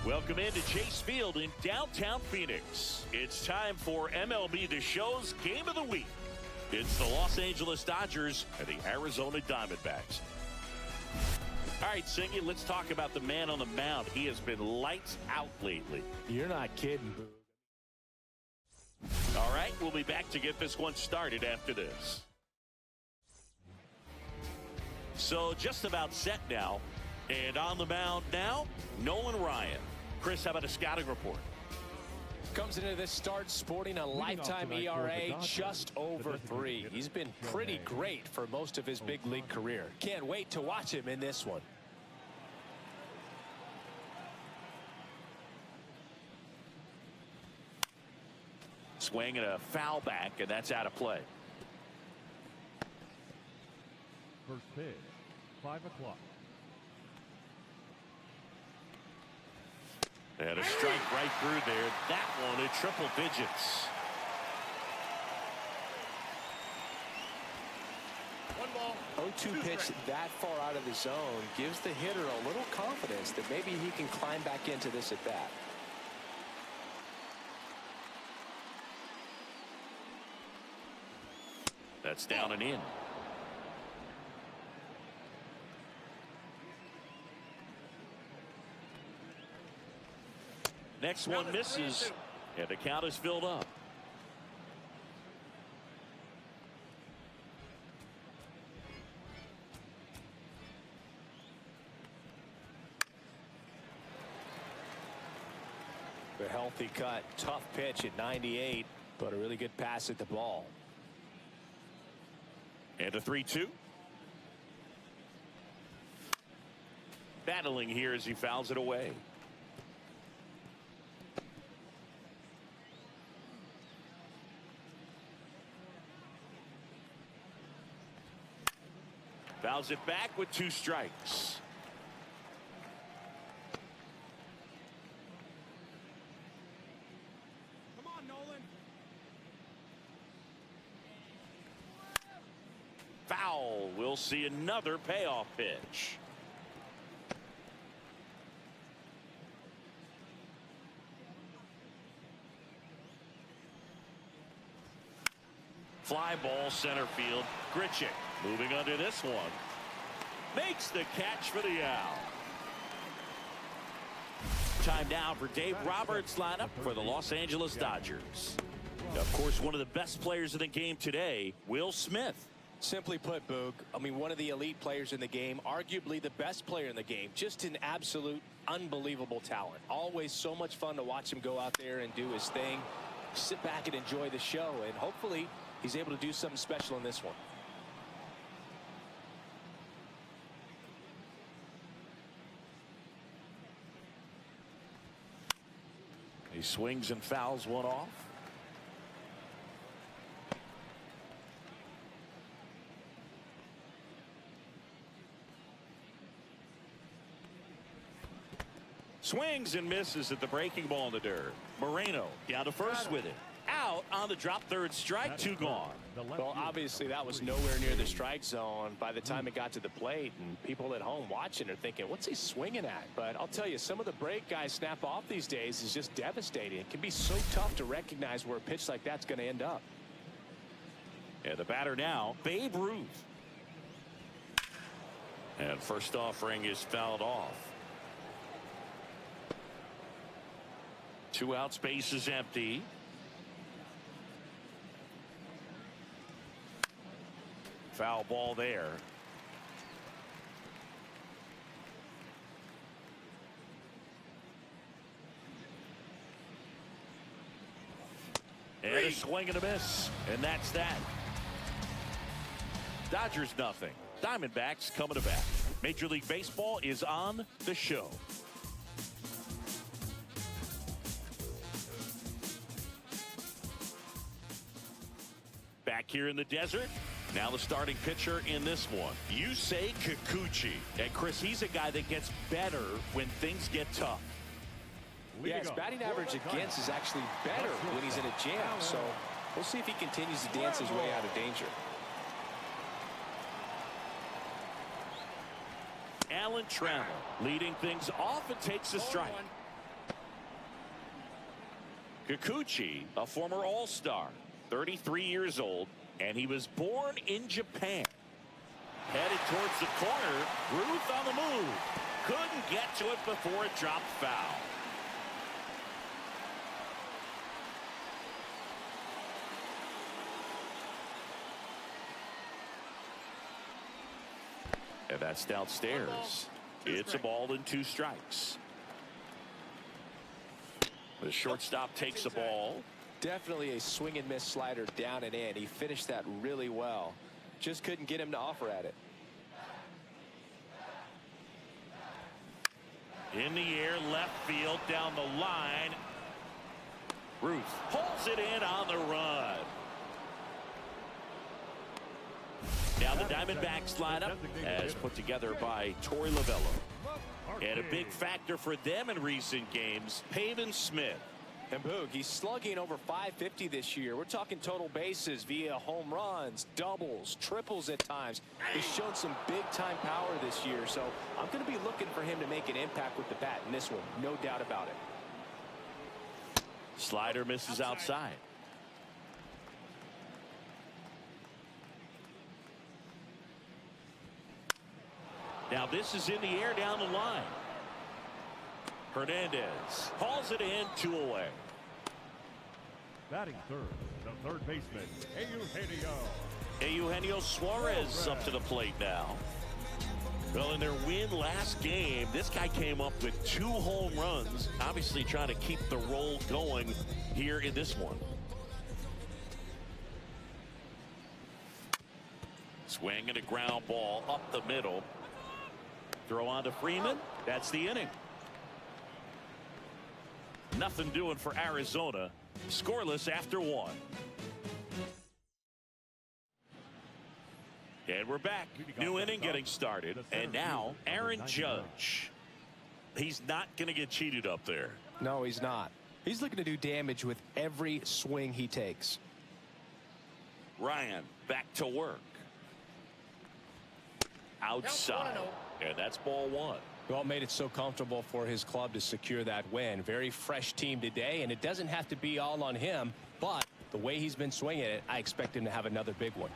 Welcome into Chase Field in downtown Phoenix. It's time for MLB The Show's Game of the Week. It's the Los Angeles Dodgers and the Arizona Diamondbacks. All right, Singy, let's talk about the man on the mound. He has been lights out lately. You're not kidding, Boo. All right, we'll be back to get this one started after this. So just about set now. And on the mound now, Nolan Ryan. Chris, how about a scouting report? Comes into this start sporting a lifetime ERA just over 3. He's been pretty great for most of his big league career. Can't wait to watch him in this one. Swing and a foul back, and that's out of play. First pitch, 5 o'clock. And a strike right through there. That one at triple digits. 1 ball. 0-2 pitch that far out of the zone gives the hitter a little confidence that maybe he can climb back into this at bat. That's down and in. Next one misses, and the count is filled up. The healthy cut, tough pitch at 98, but a really good pass at the ball. And a 3-2. Battling here as he fouls it away. Fouls it back with 2 strikes. Come on, Nolan. Foul. We'll see another payoff pitch. Fly ball center field. Grichuk moving under this one. Makes the catch for the out. Time now for Dave Roberts' lineup for the Los Angeles Dodgers. Of course, one of the best players in the game today, Will Smith. Simply put, Boog, I mean, one of the elite players in the game, arguably the best player in the game, just an absolute unbelievable talent. Always so much fun to watch him go out there and do his thing. Sit back and enjoy the show, and hopefully he's able to do something special in this one. He swings and fouls one off. Swings and misses at the breaking ball in the dirt. Moreno down to first with it. Out on the drop, third strike, 2 gone. Well, obviously that was nowhere near the strike zone by the time it got to the plate, and people at home watching are thinking, what's he swinging at? But I'll tell you, some of the break guys snap off these days is just devastating. It can be so tough to recognize where a pitch like that's going to end up. And the batter now, Babe Ruth. And first offering is fouled off. 2 outs, base is empty. Foul ball there. And a swing and a miss. And that's that. Dodgers nothing. Diamondbacks coming to bat. Major League Baseball is on the show. Back here in the desert. Now the starting pitcher in this one, Yusei Kikuchi. And Chris, he's a guy that gets better when things get tough. Yeah, his batting average against is actually better when he's in a jam. So we'll see if he continues to dance his way out of danger. Alan Trammell leading things off and takes a strike. Kikuchi, a former All-Star, 33 years old, and he was born in Japan. Headed towards the corner. Ruth on the move. Couldn't get to it before it dropped foul. And that's downstairs. It's a ball and 2 strikes. The shortstop takes the ball. Definitely a swing and miss slider down and in. He finished that really well. Just couldn't get him to offer at it. In the air, left field, down the line. Ruth pulls it in on the run. Now the Diamondbacks lineup as put together by Torey Lovello. And a big factor for them in recent games, Pavin Smith. And Boog, he's slugging over 550 this year. We're talking total bases via home runs, doubles, triples at times. He's shown some big-time power this year, so I'm going to be looking for him to make an impact with the bat in this one, no doubt about it. Slider misses outside. Now this is in the air down the line. Hernandez hauls it in, 2 away. Batting third, the third baseman, Eugenio Suarez up to the plate now. Well, in their win last game, this guy came up with 2 home runs, obviously trying to keep the roll going here in this one. Swing and a ground ball up the middle. Throw on to Freeman. That's the inning. Nothing doing for Arizona. Scoreless after 1. And we're back. New inning getting started. And now Aaron Judge. He's not going to get cheated up there. No, he's not. He's looking to do damage with every swing he takes. Ryan back to work. Outside. And that's ball 1. Well, made it so comfortable for his club to secure that win. Very fresh team today, and it doesn't have to be all on him, but the way he's been swinging it, I expect him to have another big one.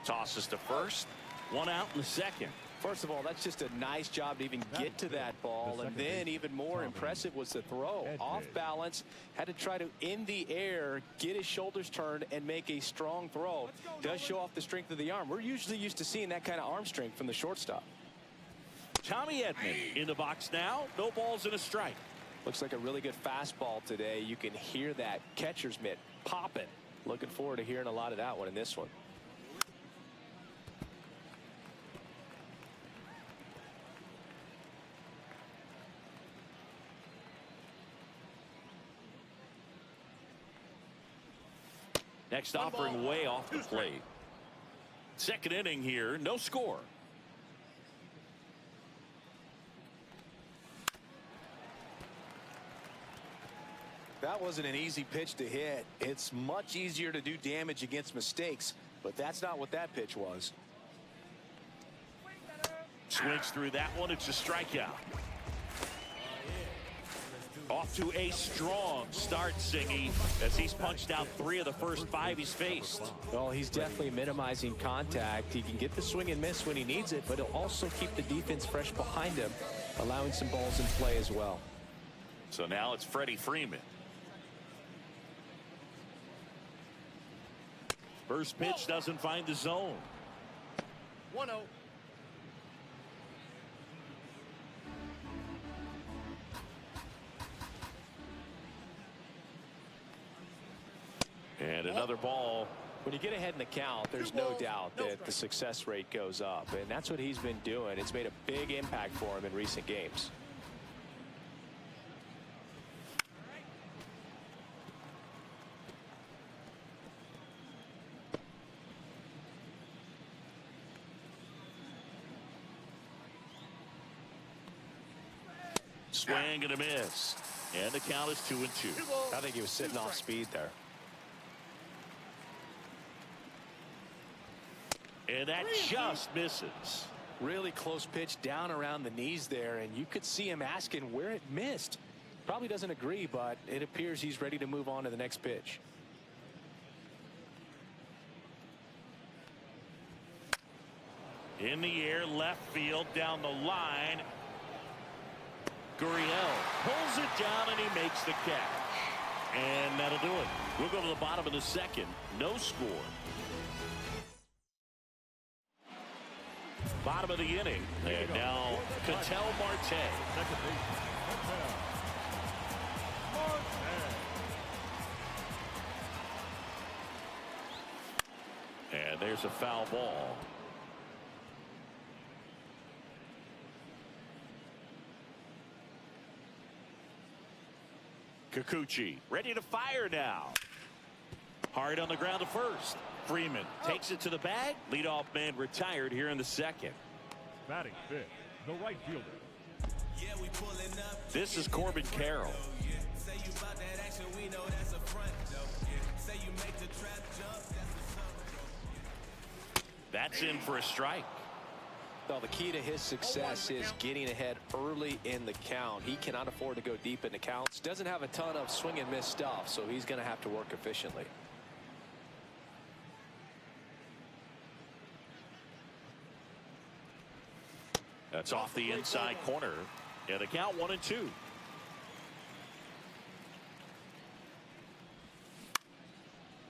Tosses to first. 1 out in the second. First of all, that's just a nice job to even get to that ball, and then even more impressive was the throw. Off balance, had to try to, in the air, get his shoulders turned and make a strong throw. Does show off the strength of the arm. We're usually used to seeing that kind of arm strength from the shortstop. Tommy Edman in the box now. No balls and a strike. Looks like a really good fastball today. You can hear that catcher's mitt popping. Looking forward to hearing a lot of that one in this one. Next offering way off the plate. Second inning here, no score. That wasn't an easy pitch to hit. It's much easier to do damage against mistakes, but that's not what that pitch was. Swings through that one. It's a strikeout. Off to a strong start, Singy, as he's punched out 3 of the first 5 he's faced. Well, he's definitely minimizing contact. He can get the swing and miss when he needs it, but he'll also keep the defense fresh behind him, allowing some balls in play as well. So now it's Freddie Freeman. First pitch doesn't find the zone. 1-0. And another ball. When you get ahead in the count, there's no doubt that the success rate goes up, and that's what he's been doing. It's made a big impact for him in recent games. Swing and a miss. And the count is 2-2. I think he was sitting off speed there. And that just misses. Really close pitch down around the knees there, and you could see him asking where it missed. Probably doesn't agree, but it appears he's ready to move on to the next pitch. In the air, left field, down the line. Gurriel pulls it down and he makes the catch. And that'll do it. We'll go to the bottom of the second. No score. Bottom of the inning. And now Ketel Marte. Second base, Ketel Marte. And there's a foul ball. Kikuchi ready to fire now. Hard on the ground to first. Freeman takes it to the bag. Leadoff man retired here in the second. Batting fifth, the right fielder. This is Corbin Carroll. That's in for a strike. Well, the key to his success is getting ahead early in the count. He cannot afford to go deep in the counts. Doesn't have a ton of swing and miss stuff, so he's going to have to work efficiently. That's off the inside corner. And the count 1-2.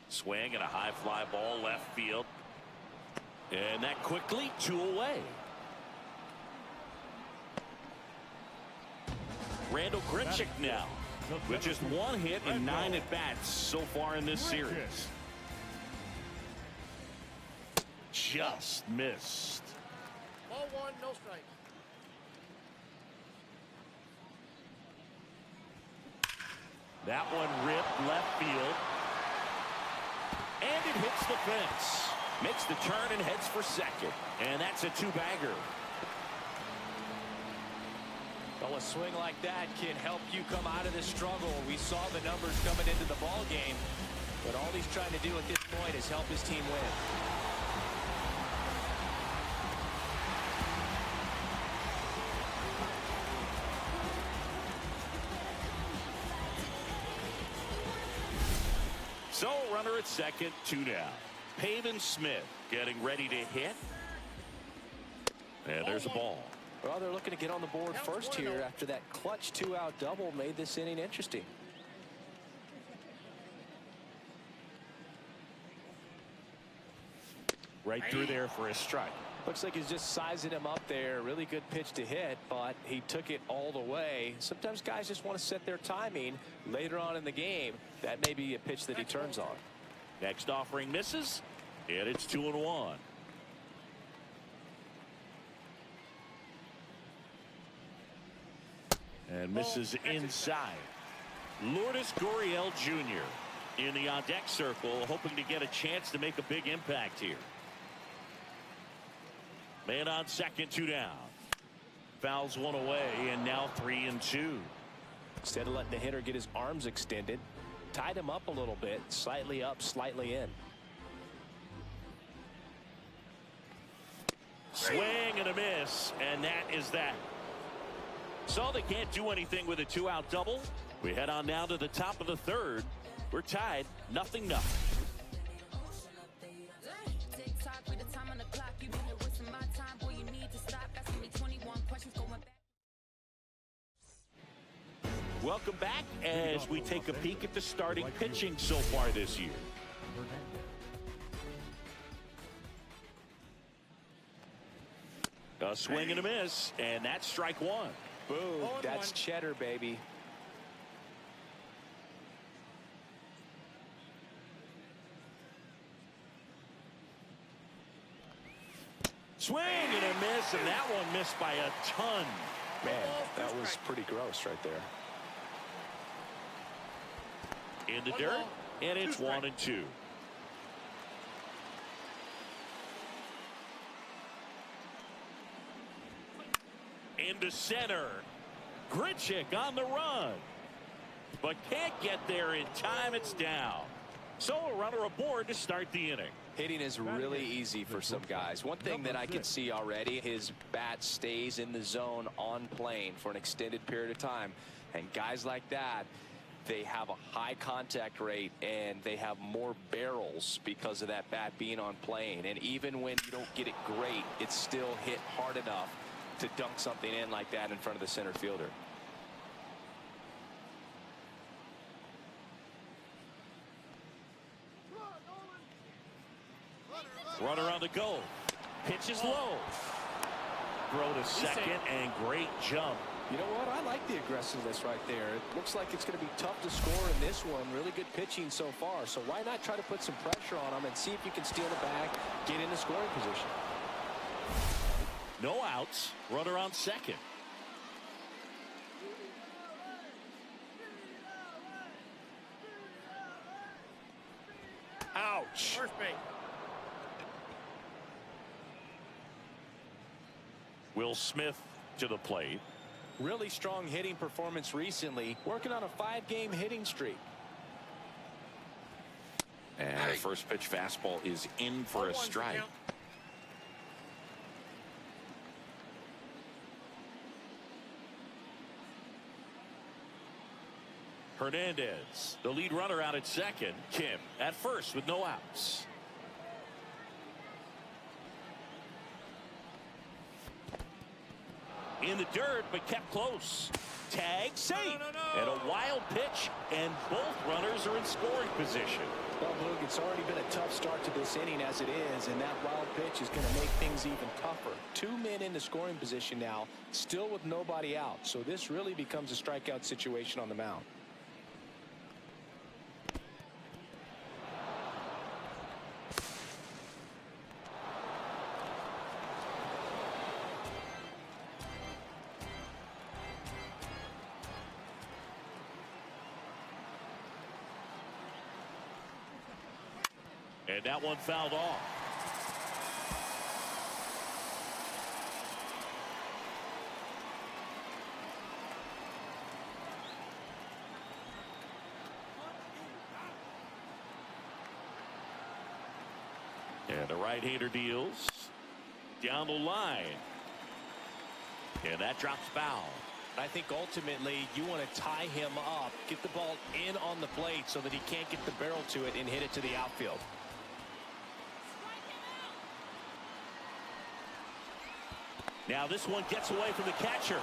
Swing and a high fly ball left field. And that quickly 2 away. Randall Grichuk now with just 1 hit and 9 at-bats so far in this series. Just missed. Ball 1, no strike. That one ripped left field. And it hits the fence. Makes the turn and heads for second. And that's a 2-bagger. Well, a swing like that can help you come out of this struggle. We saw the numbers coming into the ball game, but all he's trying to do at this point is help his team win. So runner at second, 2 down. Pavin Smith getting ready to hit. And there's a ball. Well, they're looking to get on the board first here after that clutch 2-out double made this inning interesting. Right through there for a strike. Looks like he's just sizing him up there. Really good pitch to hit, but he took it all the way. Sometimes guys just want to set their timing later on in the game. That may be a pitch that he turns on. Next offering misses, and it's 2-1. And misses inside. Lourdes Gurriel Jr. in the on-deck circle, hoping to get a chance to make a big impact here. Man on second, 2 down. Fouls 1 away, and now 3-2. Instead of letting the hitter get his arms extended, tied him up a little bit, slightly up, slightly in. Swing and a miss, and that is that. So they can't do anything with a 2-out double. We head on now to the top of the third. We're tied 0-0. Welcome back as we take a peek at the starting pitching so far this year. A swing and a miss, and that's strike 1. Boom, that's cheddar, baby. Swing and a miss, and that one missed by a ton. Man, that was pretty gross right there. In the dirt, and it's 1-2. Into center. Grichuk on the run, but can't get there in time. It's down. So a runner aboard to start the inning. Hitting is really easy for some guys. One thing that I can see already, his bat stays in the zone on plane for an extended period of time. And guys like that, they have a high contact rate and they have more barrels because of that bat being on plane. And even when you don't get it great, it's still hit hard enough to dunk something in like that in front of the center fielder. Runner on the go. Pitch is low. Throw to second and great jump. You know what? I like the aggressiveness right there. It looks like it's going to be tough to score in this one. Really good pitching so far. So why not try to put some pressure on him and see if you can steal the bag, get into scoring position. No outs. Runner on second. Ouch. First base. Will Smith to the plate. Really strong hitting performance recently, working on a 5-game hitting streak. And the first pitch fastball is in for a strike. Hernandez, the lead runner out at second. Kim at first with no outs. In the dirt, but kept close. Tag safe. And a wild pitch, and both runners are in scoring position. Well, Luke, it's already been a tough start to this inning as it is, and that wild pitch is going to make things even tougher. 2 men in the scoring position now, still with nobody out. So this really becomes a strikeout situation on the mound. And that one fouled off. And the right-hander deals down the line. And that drops foul. I think ultimately you want to tie him up, get the ball in on the plate so that he can't get the barrel to it and hit it to the outfield. Now this one gets away from the catcher.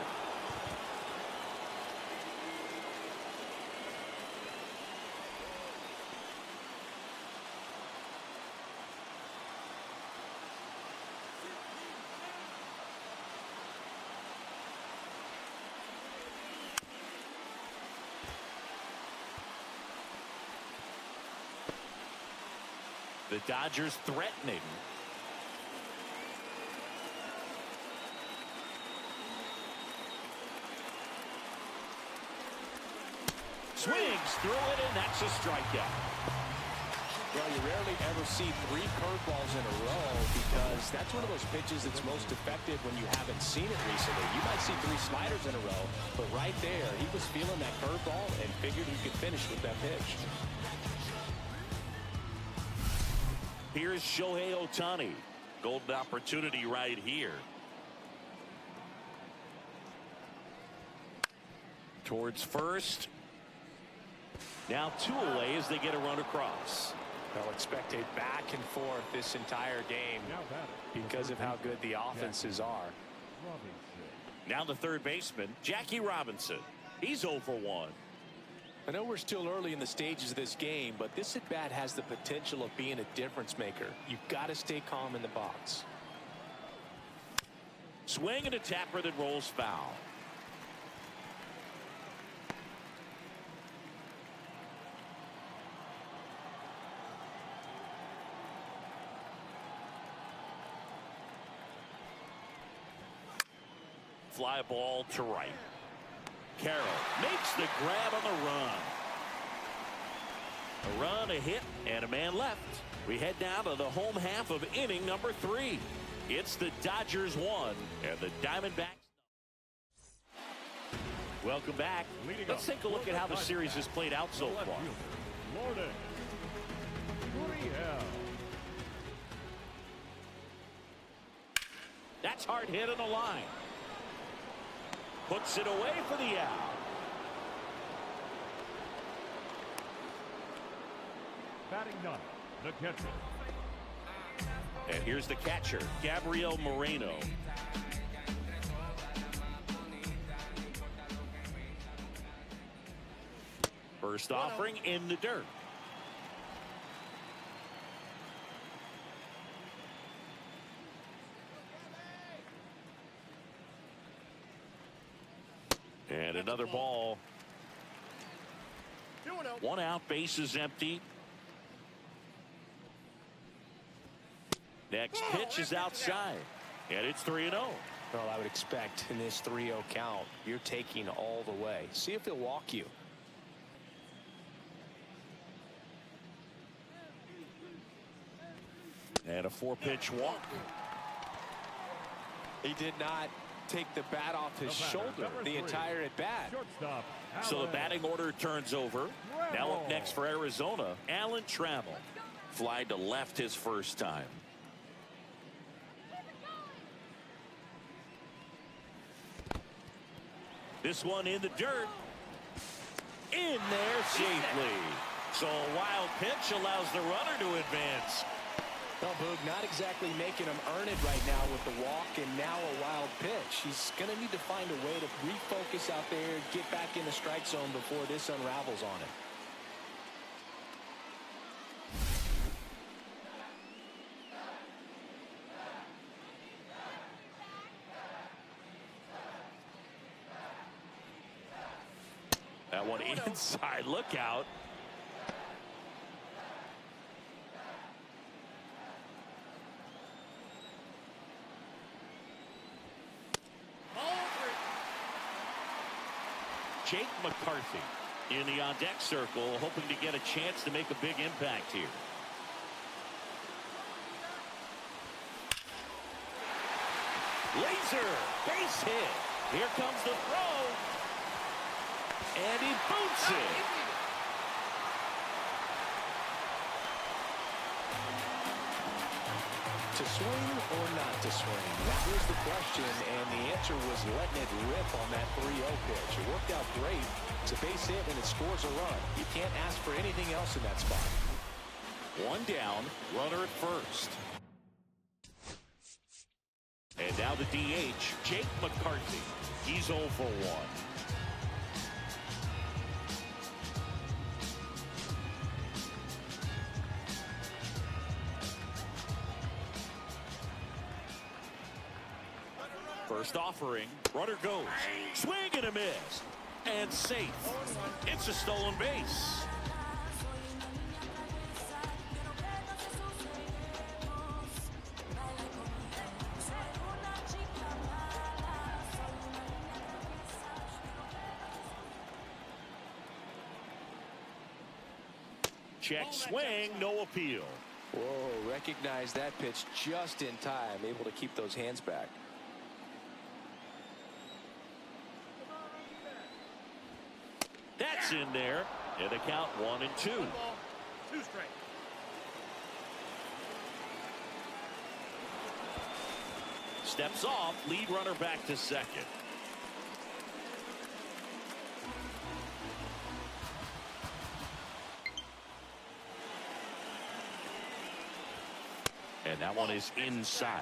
The Dodgers threatening. Swings through it, and that's a strikeout. Well, you rarely ever see 3 curveballs in a row because that's one of those pitches that's most effective when you haven't seen it recently. You might see 3 sliders in a row, but right there, he was feeling that curveball and figured he could finish with that pitch. Here's Shohei Ohtani. Golden opportunity right here. Towards first. Now 2 away as they get a run across. They'll expect a back and forth this entire game because of how good the offenses are. Now the third baseman, Jackie Robinson. He's 0 for 1. I know we're still early in the stages of this game, but this at-bat has the potential of being a difference maker. You've got to stay calm in the box. Swing and a tapper that rolls foul. Fly ball to right. Carroll makes the grab on the run. A run, a hit, and a man left. We head now to the home half of inning number 3. It's the Dodgers 1 and the Diamondbacks. Welcome back. Let's take a look at how the series has played out so far. That's hard hit on the line. Puts it away for the out. Batting ninth, the catcher. And here's the catcher, Gabriel Moreno. First offering in the dirt. And another ball. 2-0. One out, base is empty. Next pitch is outside. And it's 3-0. Well, I would expect in this 3-0 count, you're taking all the way. See if he'll walk you. And a 4-pitch walk. He did not take the bat off his shoulder the entire at bat. Shortstop. So the Allen. batting order turns over. Now up next for Arizona, Alan Trammell. Fly to left his first time. This one in the dirt. In there safely. So a wild pitch allows the runner to advance. Well, Boog, not exactly making him earn it right now with the walk and now a wild pitch. He's going to need to find a way to refocus out there, get back in the strike zone before this unravels on him. That one inside, look out. Jake McCarthy in the on-deck circle, hoping to get a chance to make a big impact here. Laser, base hit. Here comes the throw. And he boots it. To swing or not to swing? That was the question, and the answer was letting it rip on that 3-0 pitch. It worked out great. It's a base hit, and it scores a run. You can't ask for anything else in that spot. One down, runner at first. And now the DH, Jake McCarthy. He's 0 for 1. First offering, runner goes, swing and a miss, and safe. It's a stolen base. Check swing, no appeal. Whoa, recognize that pitch just in time, able to keep those hands back. That's in there, and the count 1-2. 1 ball, 2 strikes. Steps off, lead runner back to second. And that one is inside.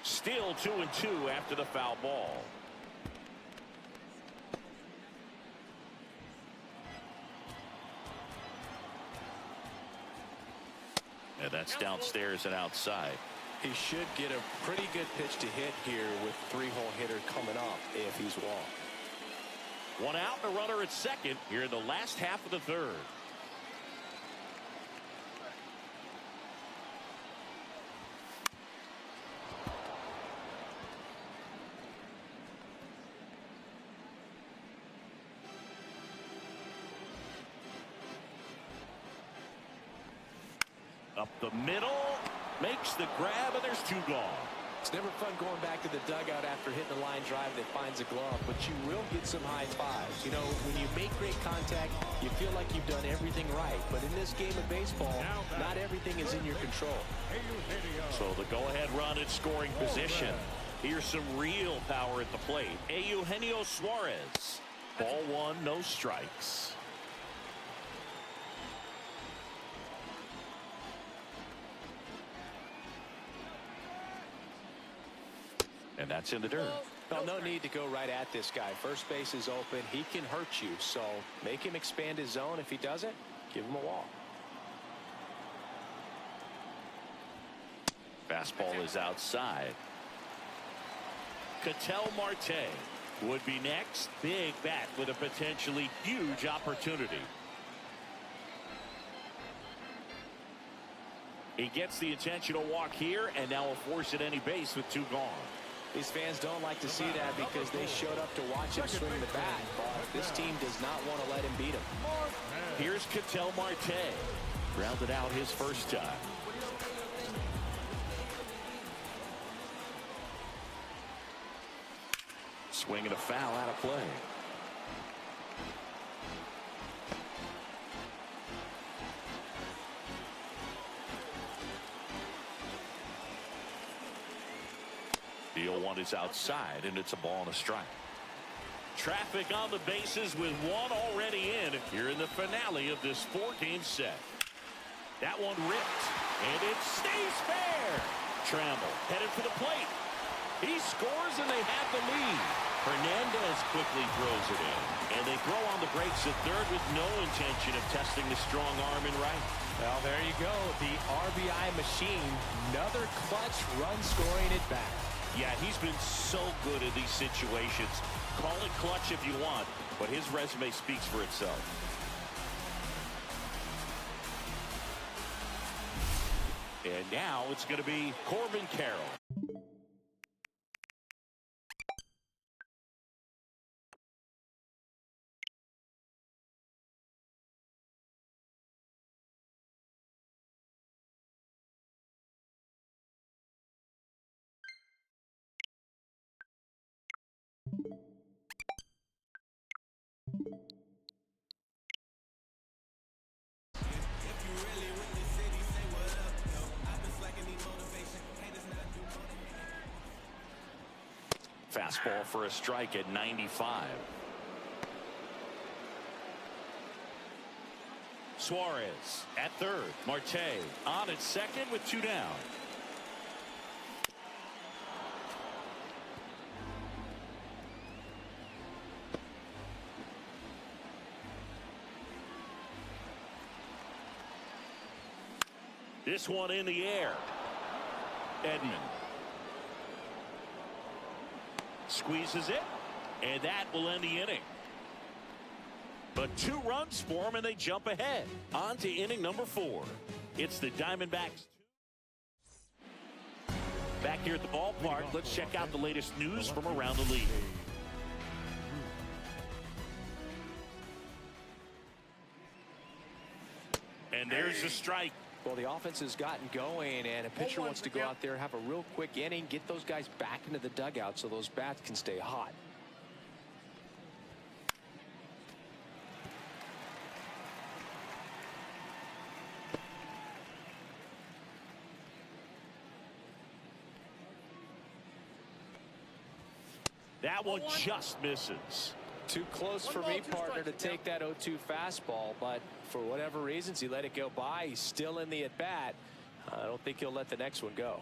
Still 2-2 after the foul ball. And that's downstairs and outside. He should get a pretty good pitch to hit here with 3-hole hitter coming up if he's walked. One out and a runner at second here in the last half of the third. Up the middle, makes the grab, and there's 2 gone. It's never fun going back to the dugout after hitting a line drive that finds a glove, but you will get some high fives. You know, when you make great contact, you feel like you've done everything right. But in this game of baseball, not everything is in your control. So the go-ahead run in scoring position. Here's some real power at the plate. Eugenio Suarez. Ball one, no strikes. And that's in the dirt. Well, no need to go right at this guy. First base is open. He can hurt you. So make him expand his zone. If he doesn't, give him a walk. Fastball is outside. Ketel Marte would be next. Big bat with a potentially huge opportunity. He gets the intentional walk here, and now will force at any base with 2 gone. These fans don't like to see that because they showed up to watch him swing the bat. But this team does not want to let him beat him. Here's Ketel Marte. Grounded out his first time. Swing and a foul out of play. The 0-1 is outside, and it's a ball and a strike. Traffic on the bases with 1 already in here in the finale of this 4-game set. That one ripped, and it stays fair. Trammell headed for the plate. He scores, and they have the lead. Hernandez quickly throws it in, and they throw on the brakes at third with no intention of testing the strong arm in right. Well, there you go. The RBI machine. Another clutch run scoring at bat. Yeah, he's been so good in these situations. Call it clutch if you want, but his resume speaks for itself. And now it's going to be Corbin Carroll. Fastball for a strike at 95. Suarez at third. Marte on at second with 2 down. This one in the air. Edman squeezes it, and that will end the inning. But 2 runs for them, and they jump ahead. On to inning number 4. It's the Diamondbacks. Back here at the ballpark, let's check out the latest news from around the league. And there's the strike. Well, the offense has gotten going, and a pitcher wants to go out there, have a real quick inning, get those guys back into the dugout so those bats can stay hot. That one just misses. Too close for me, partner, to take that 0-2 fastball, but for whatever reasons, he let it go by. He's still in the at-bat. I don't think he'll let the next one go.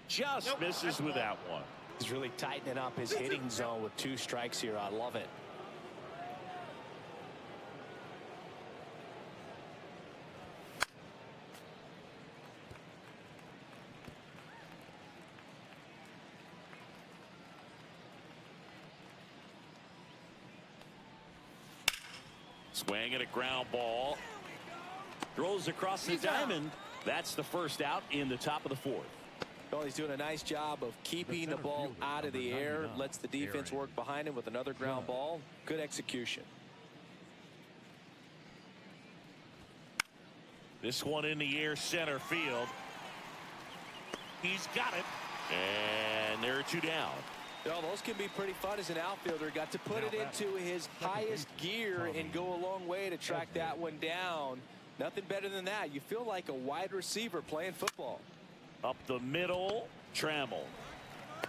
Just misses with that one. He's really tightening up his hitting zone with 2 strikes here. I love it. Swing and a ground ball. Throws across the diamond. That's the first out in the top of the 4th. Well, he's doing a nice job of keeping the ball out of the air. Lets the defense work behind him with another ground ball. Good execution. This one in the air, center field. He's got it. And there are two down. No, those can be pretty fun as an outfielder. Got to put it into his highest gear and go a long way to track that one down. Nothing better than that. You feel like a wide receiver playing football. Up the middle, Trammell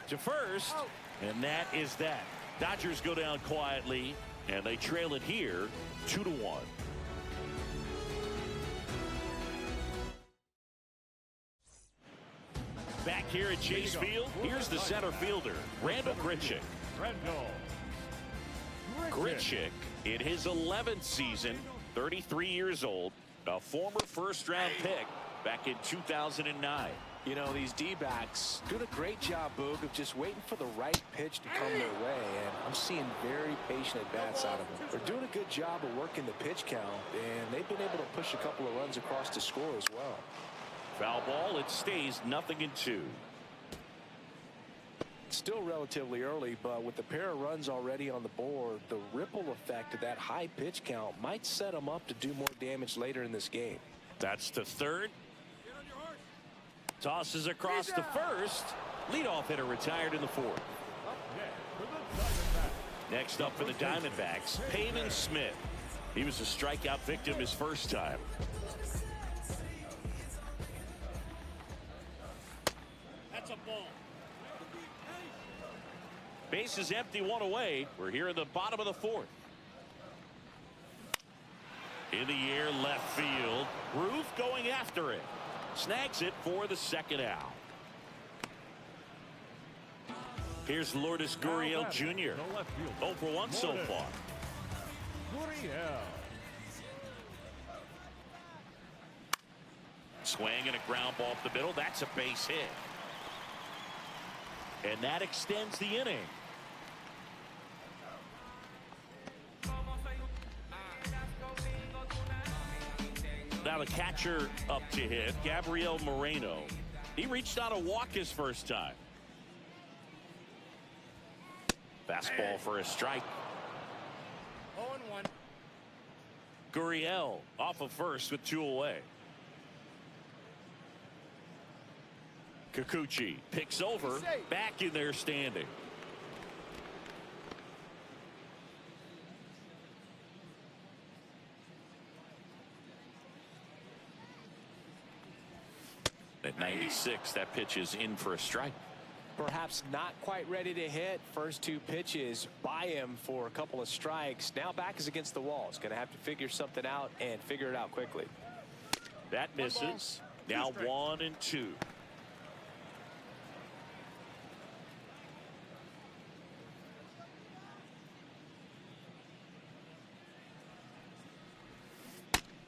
to first, and that is that. Dodgers go down quietly, and they trail it here 2-1. Back here at Chase Field, here's the center fielder, Randall Grichuk. Grichuk, in his 11th season, 33 years old, a former first-round pick back in 2009. You know, these D-backs doing a great job, Boog, of just waiting for the right pitch to come their way, and I'm seeing very patient at-bats out of them. They're doing a good job of working the pitch count, and they've been able to push a couple of runs across to score as well. Foul ball, it stays 0-2. Still relatively early, but with the pair of runs already on the board, the ripple effect of that high pitch count might set them up to do more damage later in this game. That's to third. Tosses across to first. Leadoff hitter retired in the fourth. Next up for the Diamondbacks, Pavin Smith. He was a strikeout victim his first time. That's a ball. Base is empty, one away. We're here in the bottom of the fourth. In the air, left field. Roof going after it. Snags it for the second out. Here's Lourdes Gurriel Jr. 0 for 1 so far. Swing and a ground ball up the middle. That's a base hit. And that extends the inning. Now the catcher up to hit, Gabriel Moreno. He reached on a walk his first time. Fastball for a strike. 0-1. Gurriel off of first with 2 away. Kikuchi picks over, back in there standing. At 96, that pitch is in for a strike. Perhaps not quite ready to hit. First 2 pitches by him for a couple of strikes. Now back is against the wall. He's going to have to figure something out and figure it out quickly. That misses. Now 1-2.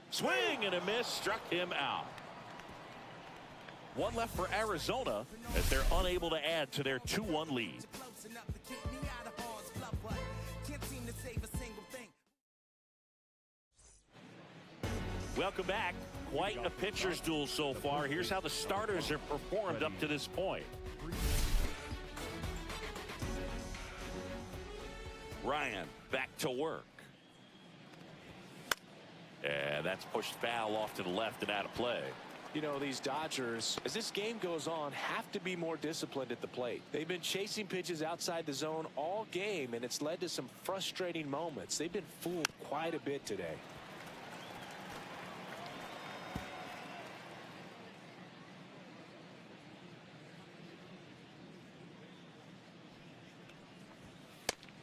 Swing and a miss, struck him out. 1 left for Arizona as they're unable to add to their 2-1 lead. Welcome back. Quite a pitcher's duel so far. Here's how the starters have performed up to this point. Ryan back to work. And that's pushed foul off to the left and out of play. You know, these Dodgers, as this game goes on, have to be more disciplined at the plate. They've been chasing pitches outside the zone all game, and it's led to some frustrating moments. They've been fooled quite a bit today.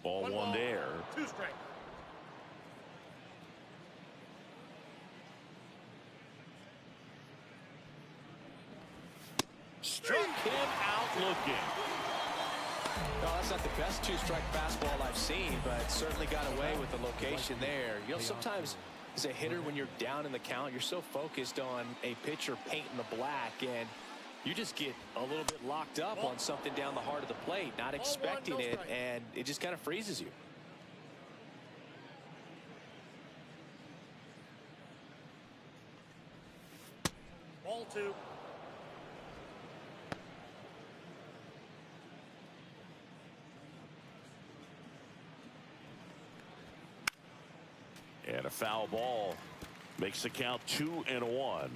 Ball 1 there. 2 strikes. Struck him out looking. No, that's not the best 2-strike fastball I've seen, but certainly got away with the location there. You know, sometimes as a hitter, when you're down in the count, you're so focused on a pitcher painting the black, and you just get a little bit locked up on something down the heart of the plate, not expecting it, and it just kind of freezes you. Ball 2. And a foul ball makes the count 2-1.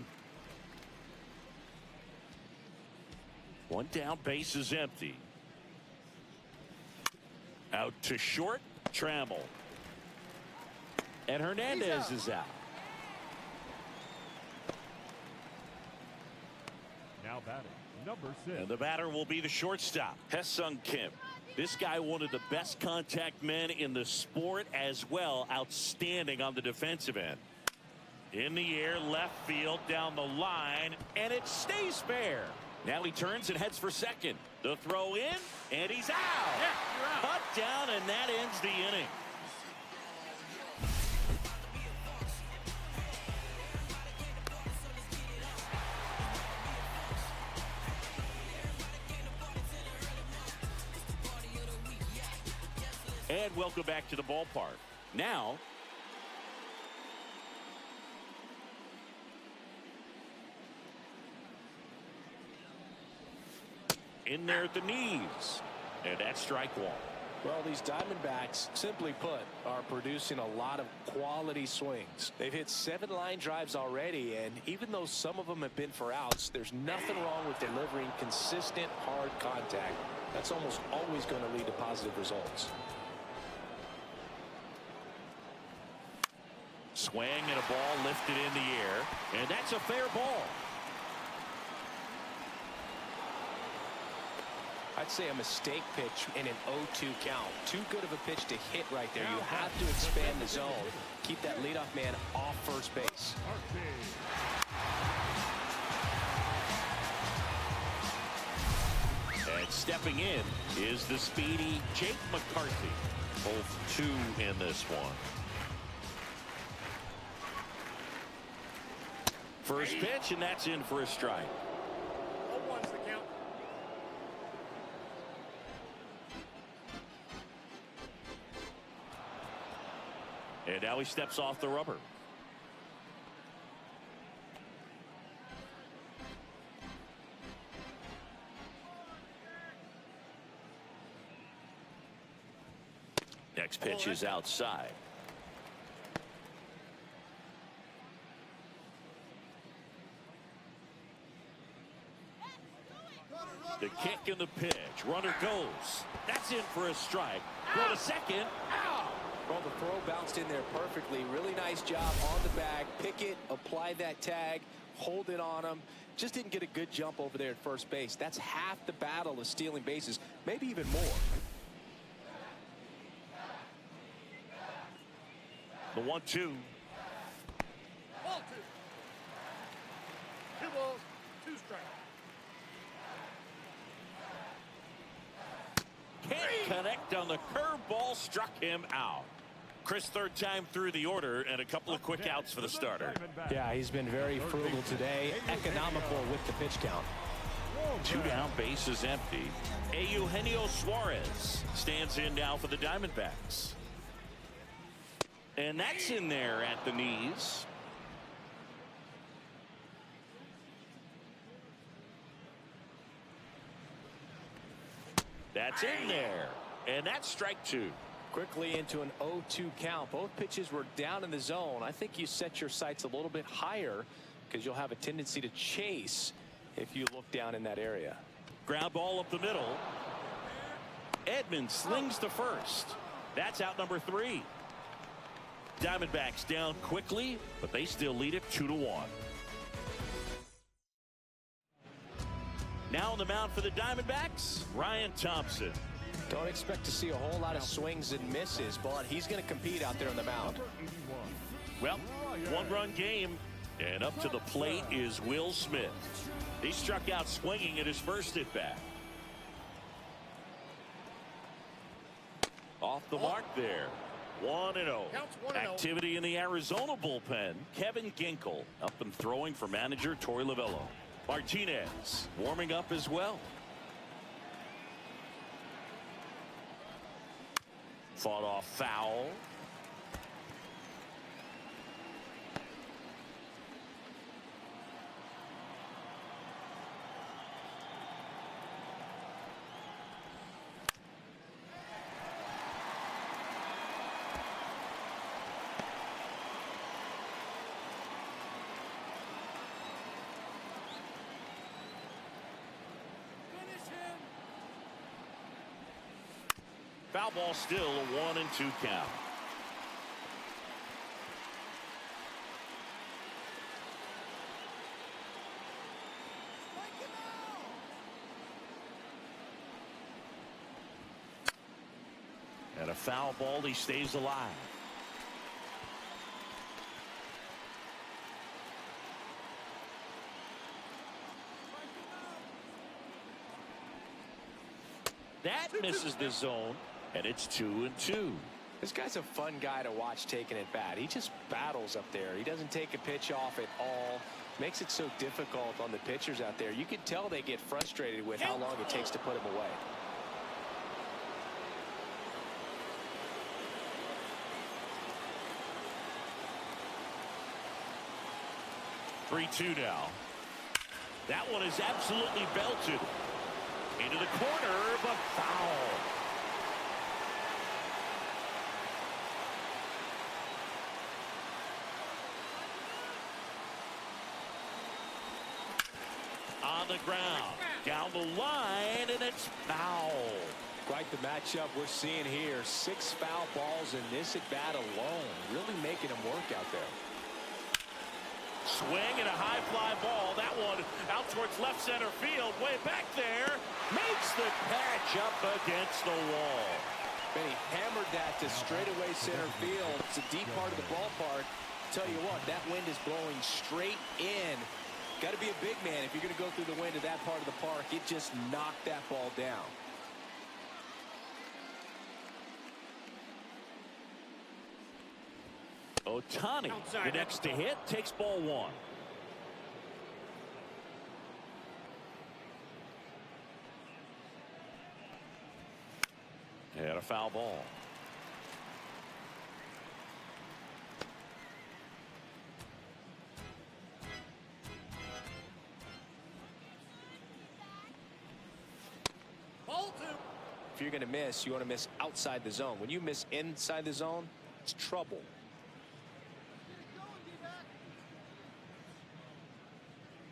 One down, base is empty. Out to short, Trammell. And Hernandez is out. Now batting, number 6. And the batter will be the shortstop, Hesung Kim. This guy, one of the best contact men in the sport as well. Outstanding on the defensive end. In the air, left field, down the line, and it stays fair. Now he turns and heads for second. The throw in, and he's out. Yeah, you're out. Cut down, and that ends the inning. And welcome back to the ballpark. Now, in there at the knees. And that's strike one. Well, these Diamondbacks, simply put, are producing a lot of quality swings. They've hit 7 line drives already, and even though some of them have been for outs, there's nothing wrong with delivering consistent, hard contact. That's almost always going to lead to positive results. Swing and a ball lifted in the air, and that's a fair ball. I'd say a mistake pitch in an 0-2 count. Too good of a pitch to hit right there. You have to expand the zone. Keep that leadoff man off first base. And stepping in is the speedy Jake McCarthy. Both 2 in this one. First pitch, and that's in for a strike. 0-1's the count. And now he steps off the rubber. Next pitch is outside. The kick and the pitch. Runner goes. That's in for a strike. Go to second. Out. Well, the throw bounced in there perfectly. Really nice job on the bag. Pick it, apply that tag, hold it on him. Just didn't get a good jump over there at first base. That's half the battle of stealing bases, maybe even more. The 1-2. Ball 2. 2 balls, 2 strikes. Can't connect on the curveball, struck him out. Chris, third time through the order, and a couple of quick outs for the starter. Yeah, he's been very frugal today, economical with the pitch count. 2 down, base is empty. Eugenio Suarez stands in now for the Diamondbacks. And that's in there at the knees. That's in there. And that's strike 2. Quickly into an 0-2 count. Both pitches were down in the zone. I think you set your sights a little bit higher because you'll have a tendency to chase if you look down in that area. Ground ball up the middle. Edman slings to first. That's out number 3. Diamondbacks down quickly, but they still lead it 2-1. Now on the mound for the Diamondbacks, Ryan Thompson. Don't expect to see a whole lot of swings and misses, but he's going to compete out there on the mound. Well, 1-run game, and up to the plate is Will Smith. He struck out swinging at his first at bat. Off the mark there. 1-0. Activity in the Arizona bullpen. Kevin Ginkel up and throwing for manager Torey Lovullo. Martinez warming up as well. Fought off foul. Foul ball, still a 1-2 count. And a foul ball, he stays alive. That misses the zone, and it's 2-2. This guy's a fun guy to watch taking at bat. He just battles up there. He doesn't take a pitch off at all. Makes it so difficult on the pitchers out there. You can tell they get frustrated with how long it takes to put him away. 3-2 now. That one is absolutely belted. Into the corner, but foul. On the ground. Down the line, and it's foul. Quite the matchup we're seeing here. 6 foul balls in this at bat alone. Really making him work out there. Swing and a high fly ball. That one out towards left center field. Way back there. Makes the catch up against the wall. And he hammered that to straightaway center field. It's a deep part of the ballpark. Tell you what, that wind is blowing straight in. Got to be a big man if you're going to go through the wind of that part of the park. It just knocked that ball down. Ohtani, the next to hit, takes ball 1. And a foul ball. If you're going to miss, you want to miss outside the zone. When you miss inside the zone, it's trouble.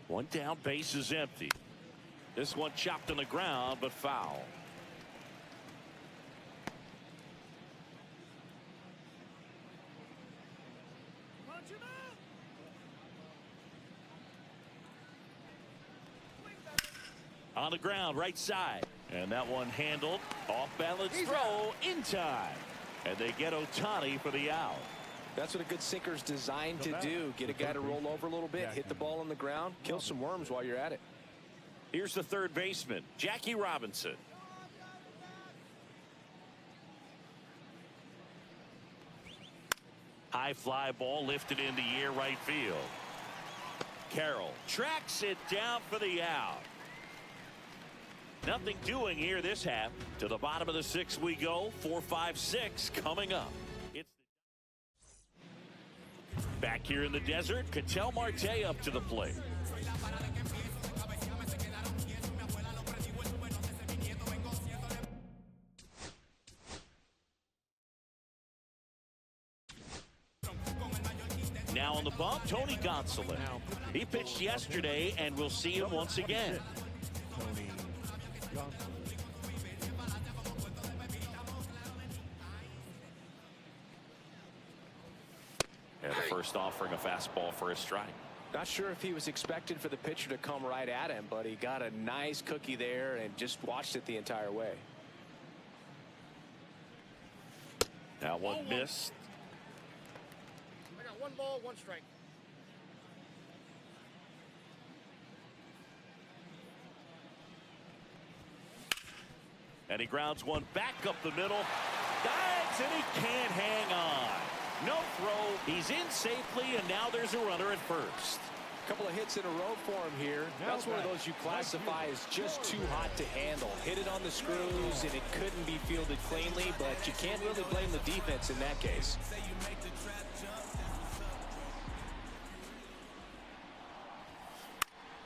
One down, base is empty. This one chopped on the ground, but foul. On the ground, right side. And that one handled. Off balance throw in time. And they get Ohtani for the out. That's what a good sinker's designed to do. Get a guy to roll over a little bit, hit the ball on the ground, kill some worms while you're at it. Here's the third baseman, Jackie Robinson. High fly ball lifted in the air, right field. Carroll tracks it down for the out. Nothing doing here this half. To the bottom of the 6th we go. 4-5-6 coming up. It's back here in the desert. Ketel Marte up to the plate. Now on the bump, Tony Gonsolin. He pitched yesterday, and we'll see him once again. And the first offering a fastball for a strike. Not sure if he was expected for the pitcher to come right at him, but he got a nice cookie there and just watched it the entire way. That one missed. I got 1 ball, 1 strike. And he grounds one back up the middle. Dives, and he can't hang on. No throw. He's in safely, and now there's a runner at first. A couple of hits in a row for him here. That's one of those you classify as just too hot to handle. Hit it on the screws, and it couldn't be fielded cleanly, but you can't really blame the defense in that case.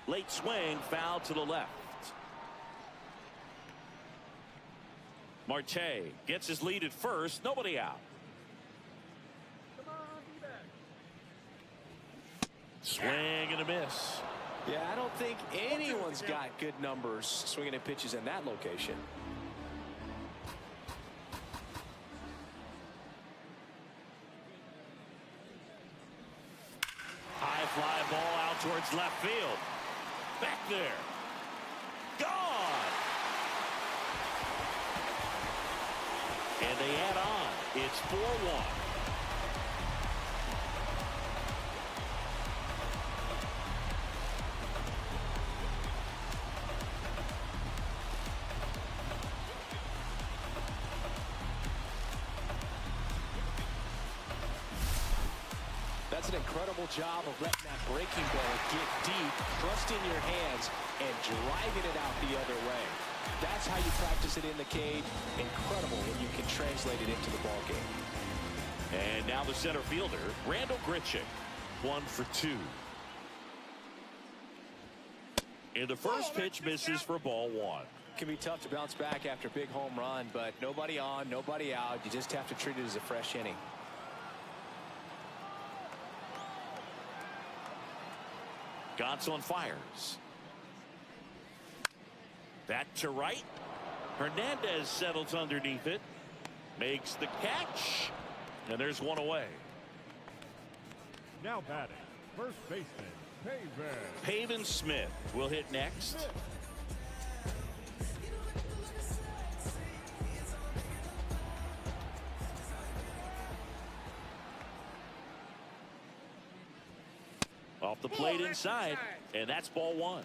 Late swing, foul to the left. Marte gets his lead at first. Nobody out. Swing and a miss. Yeah, I don't think anyone's got good numbers swinging at pitches in that location. towards left field. Back there. Gone. And they add on. It's 4-1. That's an incredible job of letting that breaking ball get deep, trusting your hands, and driving it out the other way. That's how you practice it in the cage. Incredible when you can translate it into the ball game. And now the center fielder, Randall Grichuk, 1 for 2. And the first pitch misses for ball 1. It can be tough to bounce back after a big home run, but nobody on, nobody out. You just have to treat it as a fresh inning. Gonsolin fires. That to right. Hernandez settles underneath it. Makes the catch. And there's one away. Now batting, first baseman, Pavin Smith will hit next. Off the plate inside, and that's ball 1.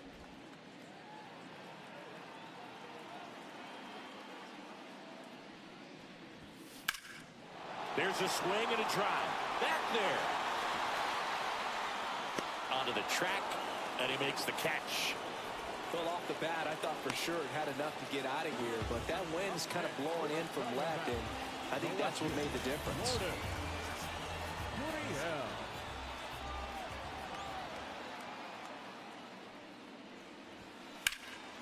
There's a swing and a drive. Back there. Onto the track, and he makes the catch. Well, off the bat, I thought for sure it had enough to get out of here, but that wind's kind of blowing in from left, and I think that's what made the difference.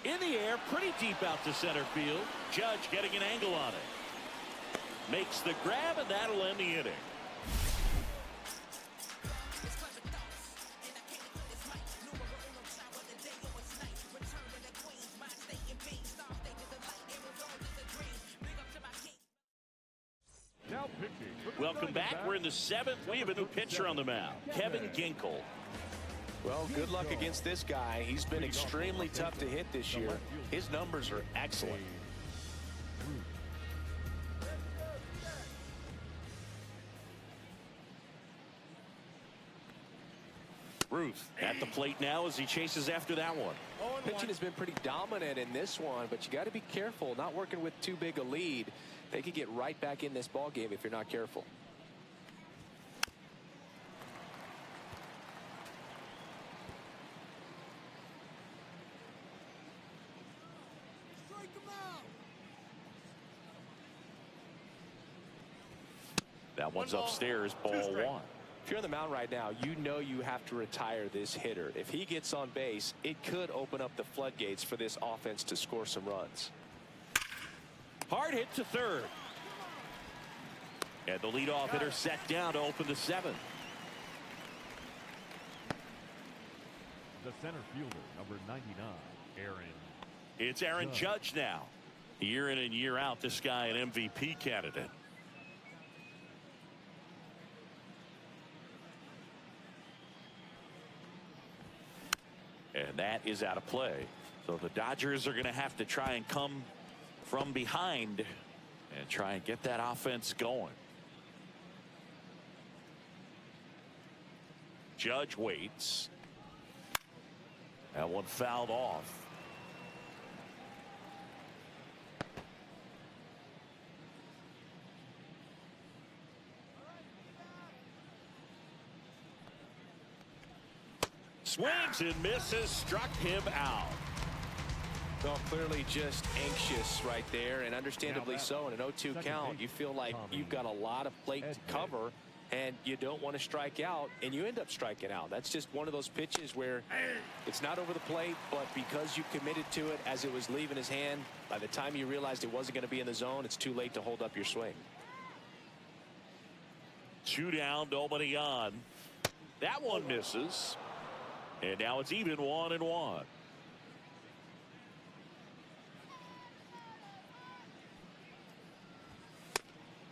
In the air, pretty deep out to center field. Judge getting an angle on it. Makes the grab, and that'll end the inning. Welcome back. We're in the 7th. We have a new pitcher on the mound, Kevin Ginkel. Well, good luck against this guy. He's been extremely tough to hit this year. His numbers are excellent. Ruth at the plate now as he chases after that one. Pitching has been pretty dominant in this one, but you got to be careful. Not working with too big a lead. They could get right back in this ball game if you're not careful. That one's upstairs, ball 1. If you're on the mound right now, you know you have to retire this hitter. If he gets on base, it could open up the floodgates for this offense to score some runs. Hard hit to third. And the leadoff hitter set down to open the 7th. The center fielder, number 99, Aaron. It's Aaron Judge now. Year in and year out, this guy an MVP candidate. And that is out of play. So the Dodgers are going to have to try and come from behind and try and get that offense going. Judge waits. That one fouled off. Swings and misses, struck him out. Well, clearly just anxious right there, and understandably so. In an 0-2 count, you feel like you've got a lot of plate to cover, and you don't want to strike out, and you end up striking out. That's just one of those pitches where it's not over the plate, but because you committed to it as it was leaving his hand, by the time you realized it wasn't going to be in the zone, it's too late to hold up your swing. 2 down, nobody on. That one misses. And now it's even 1-1. Ball,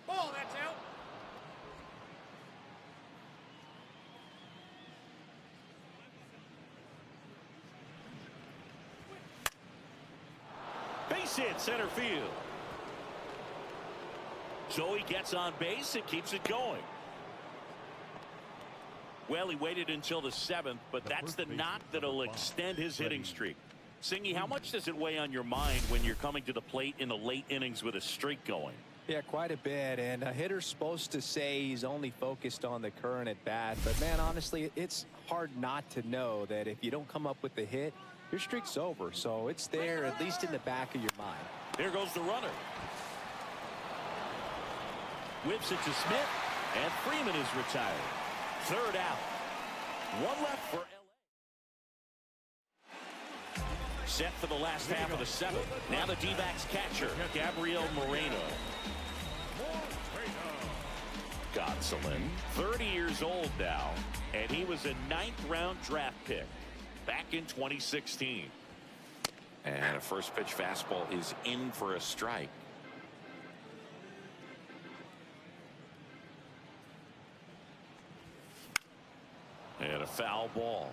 that's out. Base hit center field. So he gets on base and keeps it going. Well, he waited until the 7th, but that's the knock that'll extend his hitting streak. Singy, how much does it weigh on your mind when you're coming to the plate in the late innings with a streak going? Yeah, quite a bit. And a hitter's supposed to say he's only focused on the current at bat. But, man, honestly, it's hard not to know that if you don't come up with the hit, your streak's over. So it's there, at least in the back of your mind. There goes the runner. Whips it to Smith, and Freeman is retired. 3rd out. 1 left for LA. Set for the last half of the 7th. Now the D-backs catcher, Gabriel Moreno. Gonsolin, 30 years old now, and he was a 9th-round draft pick back in 2016. And a first pitch fastball is in for a strike. And a foul ball.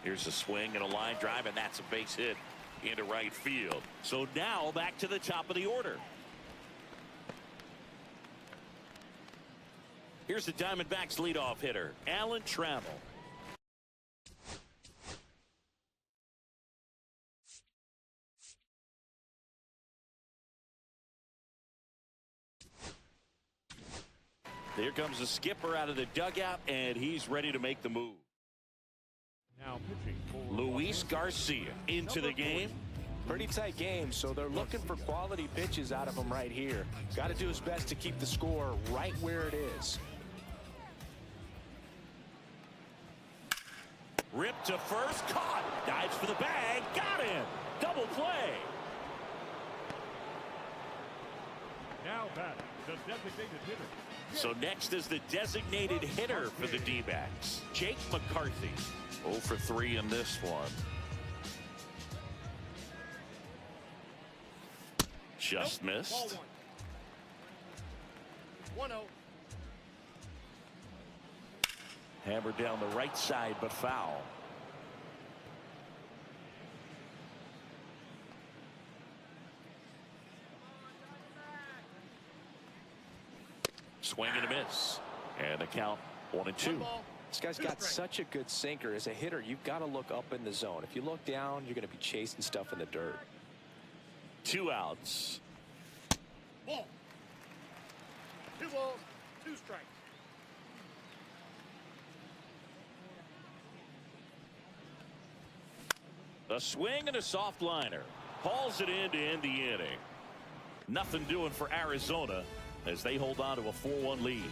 Here's a swing and a line drive, and that's a base hit into right field. So now back to the top of the order. Here's the Diamondbacks leadoff hitter, Alan Trammell. Here comes the skipper out of the dugout, and he's ready to make the move. Now pitching for Luis Garcia into the game. Pretty tight game, so they're looking for quality pitches out of him right here. Got to do his best to keep the score right where it is. Ripped to first, caught, dives for the bag, got him, double play. now batting the designated hitter. So next is the designated hitter for the D-backs, Jake McCarthy. 0 for 3 in this one. Just missed. 1-0. Hammered down the right side, but foul. Swing and a miss. And the count 1-2. This guy's got such a good sinker. As a hitter, you've got to look up in the zone. If you look down, you're going to be chasing stuff in the dirt. 2 outs. Ball. 2 balls, 2 strikes. A swing and a soft liner. Hauls it in to end the inning. Nothing doing for Arizona as they hold on to a 4-1 lead.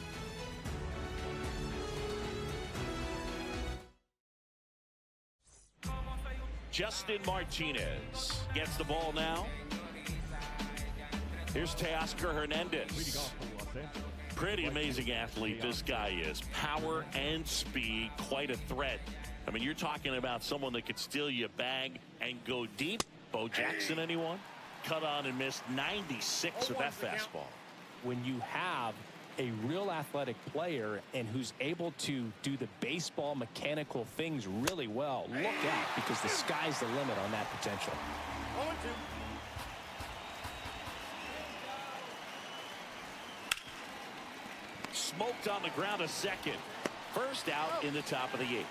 Justin Martinez gets the ball now. Here's Teoscar Hernandez. Pretty amazing athlete this guy is. Power and speed, quite a threat. I mean, you're talking about someone that could steal you a bag and go deep. Bo Jackson, anyone? Cut on and missed 96 with that fastball. When you have a real athletic player and who's able to do the baseball mechanical things really well, look out, because the sky's the limit on that potential. 0-2. Smoked on the ground a second. First out in the top of the 8th.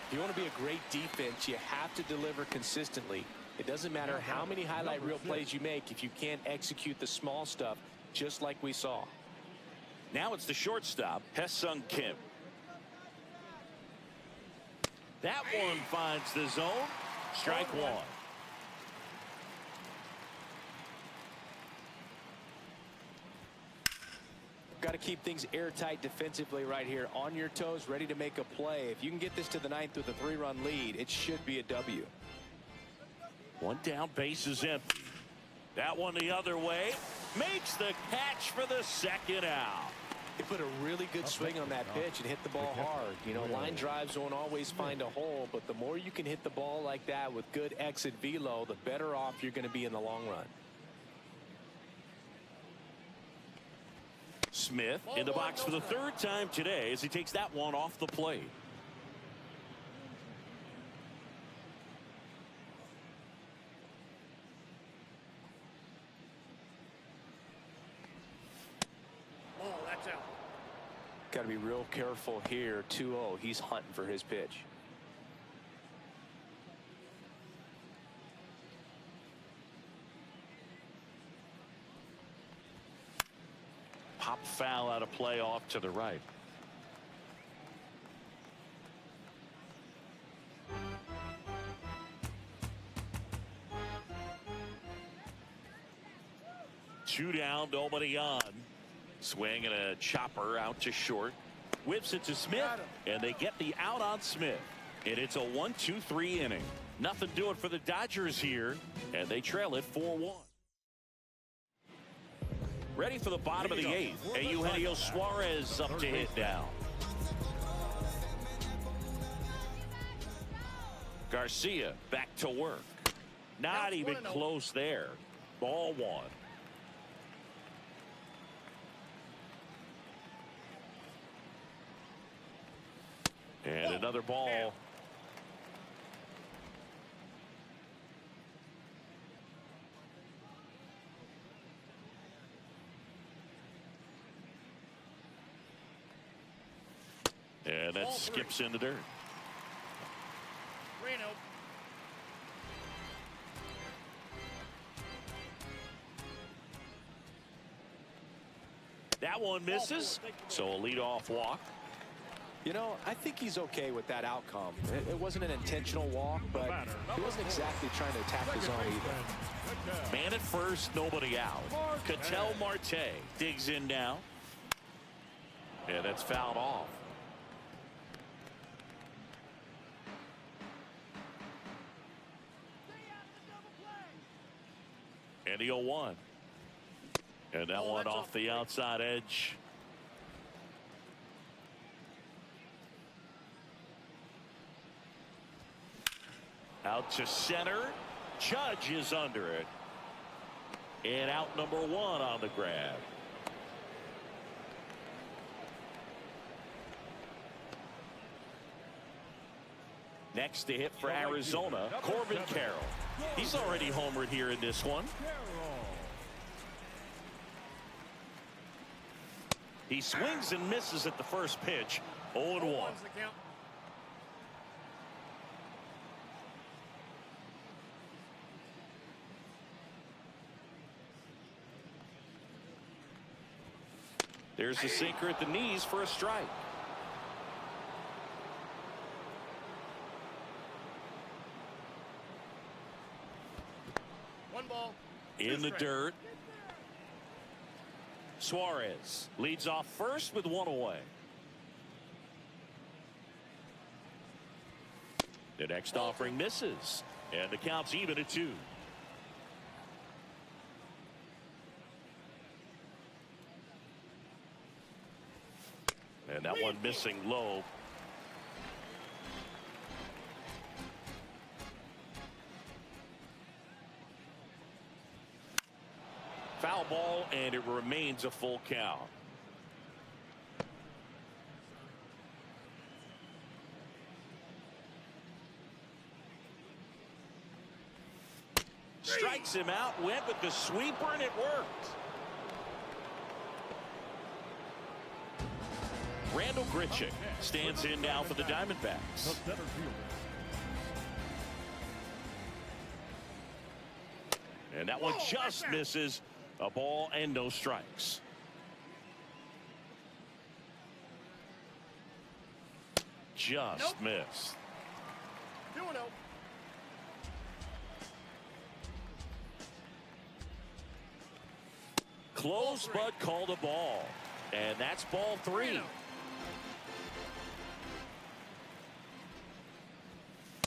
If you want to be a great defense, you have to deliver consistently. It doesn't matter how many highlight reel plays you make if you can't execute the small stuff, just like we saw. Now it's the shortstop, Hesung Kim. That one finds the zone. Strike 1. Got to keep things airtight defensively right here, on your toes, ready to make a play. If you can get this to the 9th with a 3-run lead, it should be a W. 1 down, base is empty. That one the other way. Makes the catch for the 2nd out. He put a really good swing on that pitch and hit the ball hard. You know, line drives won't always find a hole, but the more you can hit the ball like that with good exit velo, the better off you're going to be in the long run. Smith in the box for the third time today as he takes that one off the plate. Ball, that's out. Got to be real careful here. 2-0. He's hunting for his pitch. Pop foul out of play off to the right. Two down, nobody on. Swing and a chopper out to short. Whips it to Smith, and they get the out on Smith. And it's a 1-2-3 inning. Nothing doing for the Dodgers here, and they trail it 4-1. Ready for the bottom of the eighth. Eugenio Suarez up to hit now. Garcia back to work. Not even close there. Ball one. And another ball. And that skips in the dirt. Reno. That one misses, so a leadoff walk. You know, I think he's okay with that outcome. It wasn't an intentional walk, but he wasn't exactly trying to attack the zone either. Man at first, nobody out. Ketel Marte digs in now. And that's fouled off. And the 0-1. And that one off the outside edge. Out to center. Judge is under it. And out number one on the grab. Next to hit for Arizona, Corbin Carroll. He's already homered here in this one. He swings and misses at the first pitch. 0-1. There's a sinker at the knees for a strike. One ball. In the dirt. Suarez leads off first with one away. The next offering misses, and the count's even at 2. And that one missing low. Foul ball, and it remains a full count. Strikes him out, went with the sweeper, and it worked. Randall Grichuk stands in now for the Diamondbacks. And that one just misses. A ball and no strikes. Just missed. 2-0. Close, but called a ball. And that's ball 3.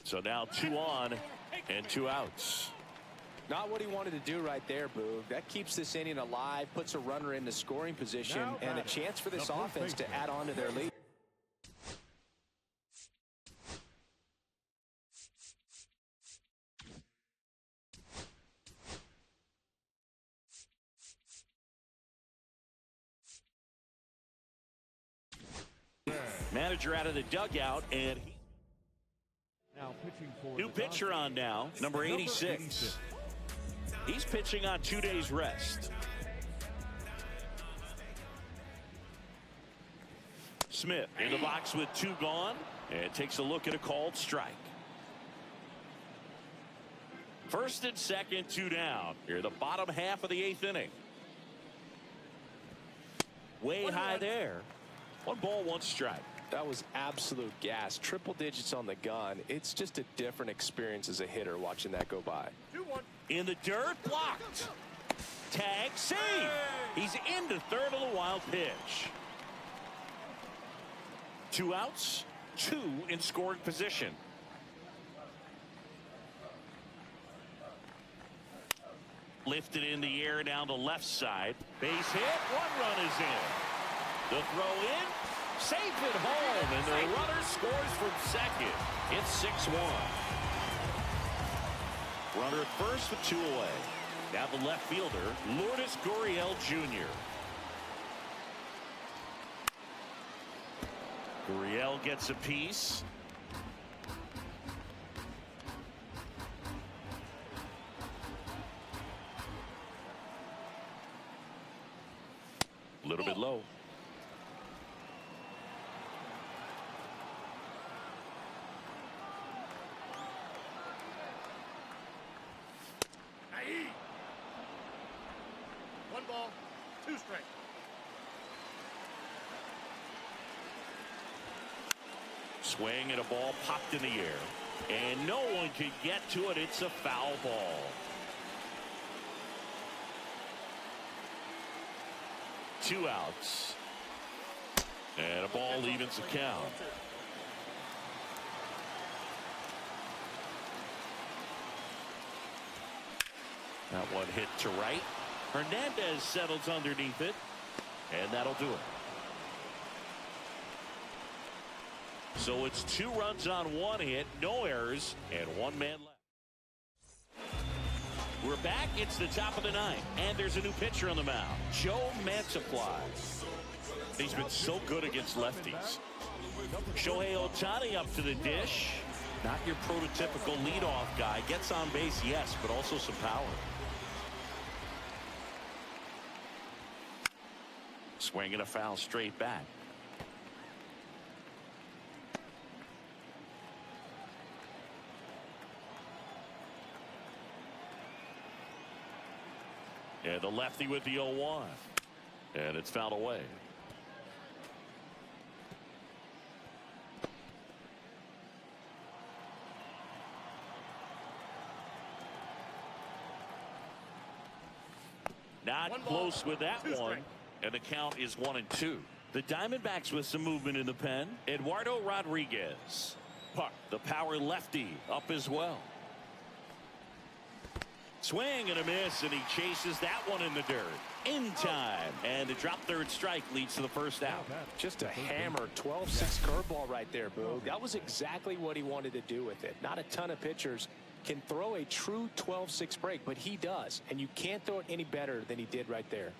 So now 2 on and 2 outs. Not what he wanted to do right there, Boog. That keeps this inning alive, puts a runner in the scoring position, and a chance for this offense to add on to their lead. Manager out of the dugout, and Now pitching for new the pitcher Dodgers. on now, number 86. He's pitching on 2 days rest. Smith in the box with 2 gone, and takes a look at a called strike. First and second, 2 down. Here, the bottom half of the 8th inning. Way high there. 1 ball, 1 strike. That was absolute gas. Triple digits on the gun. It's just a different experience as a hitter watching that go by. 2-1. In the dirt, blocked. Tag, save. He's into third of the wild pitch. 2 outs, 2 in scoring position. Lifted in the air down the left side. Base hit, 1 run is in. The throw in, safe at home, and the runner scores from second. It's 6-1. Runner at first with 2 away. Now the left fielder, Lourdes Gurriel Jr. Gurriel gets a piece. A little bit low. Aye. 1 ball, 2 strikes. Swing and a ball popped in the air. And no one could get to it. It's a foul ball. Two outs. And a ball evens the count. That one hit to right. Hernandez settles underneath it. And that'll do it. So it's 2 runs on 1 hit, no errors, and 1 man left. We're back. It's the top of the 9th, and there's a new pitcher on the mound, Joe Mantiply. He's been so good against lefties. Shohei Ohtani up to the dish. Not your prototypical leadoff guy. Gets on base, yes, but also some power. Swinging a foul straight back. And the lefty with the 0-1. And it's fouled away. Not close with that one. And the count is 1-2. The Diamondbacks with some movement in the pen. Eduardo Rodriguez. The power lefty up as well. Swing and a miss, and he chases that one in the dirt. In time. And the drop third strike leads to the first out. Just a hammer 12-6 curveball right there, Boog. That was exactly what he wanted to do with it. Not a ton of pitchers can throw a true 12-6 break, but he does. And you can't throw it any better than he did right there.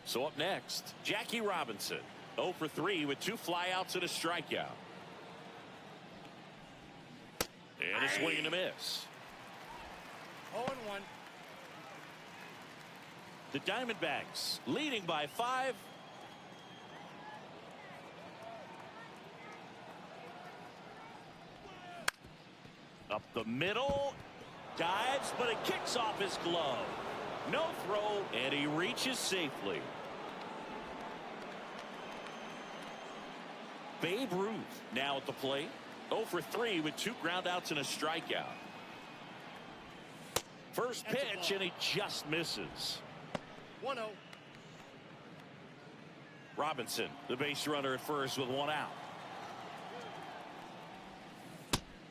So up next, Jackie Robinson. 0 for 3 with 2 flyouts and a strikeout. And a swing and a miss. 0-1. The Diamondbacks leading by 5. Up the middle. Dives, but it kicks off his glove. No throw, and he reaches safely. Babe Ruth now at the plate. 0 for 3 with 2 groundouts and a strikeout. First pitch, and he just misses. 1-0. Robinson, the base runner at first with 1 out.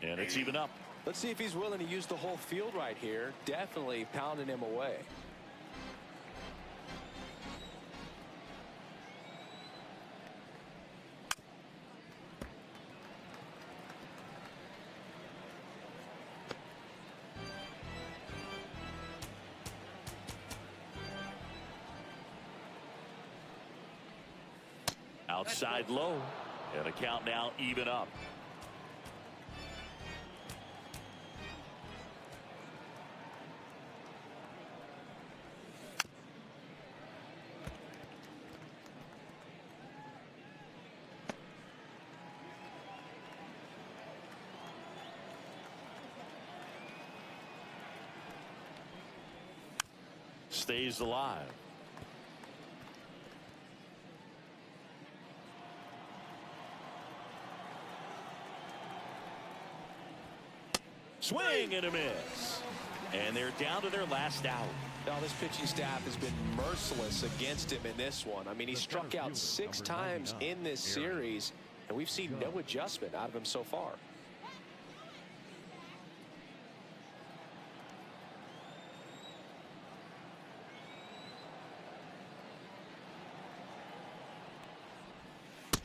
And it's even up. Let's see if he's willing to use the whole field right here. Definitely pounding him away. Outside low. And a count now even up. Stays alive. Swing and a miss. And they're down to their last out. Now this pitching staff has been merciless against him in this one. I mean, he struck out 6 times in this series, and we've seen no adjustment out of him so far.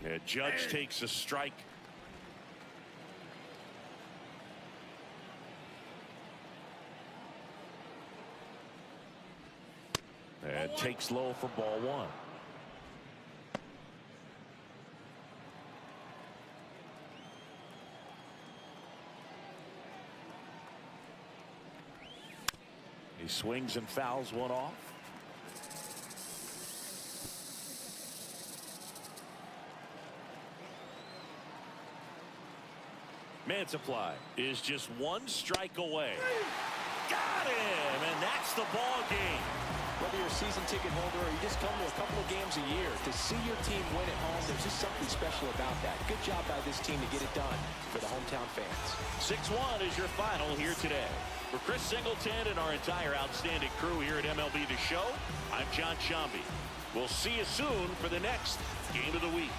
And Judge takes a strike. And takes low for ball 1. He swings and fouls one off. Mantiply is just 1 strike away. Got him, and that's the ball game. Whether you're a season ticket holder or you just come to a couple of games a year, to see your team win at home, there's just something special about that. Good job by this team to get it done for the hometown fans. 6-1 is your final here today. For Chris Singleton and our entire outstanding crew here at MLB The Show, I'm John Shambi. We'll see you soon for the next Game of the Week.